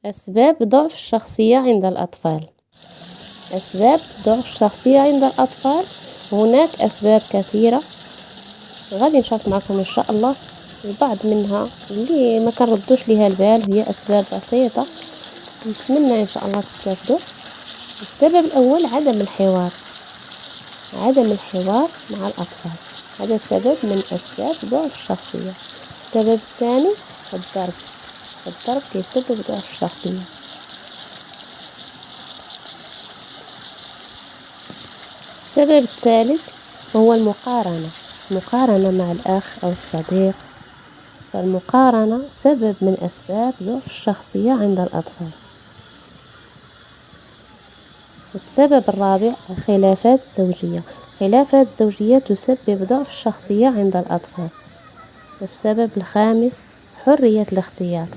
أسباب ضعف الشخصية عند الأطفال. أسباب ضعف الشخصية عند الأطفال، هناك أسباب كثيرة غادي نشارك معكم إن شاء الله. البعض منها اللي ما كنردوش ليها البال هي أسباب بسيطة، نتمنى إن شاء الله تستافدوا. السبب الأول عدم الحوار مع الأطفال، هذا سبب من أسباب ضعف الشخصية. السبب الثاني الضرب كيسبب ضعف الشخصية. السبب الثالث هو المقارنة مع الأخ أو الصديق، فالمقارنة سبب من أسباب ضعف الشخصية عند الأطفال. والسبب الرابع الخلافات الزوجية تسبب ضعف الشخصية عند الأطفال. والسبب الخامس حرية الاختيار،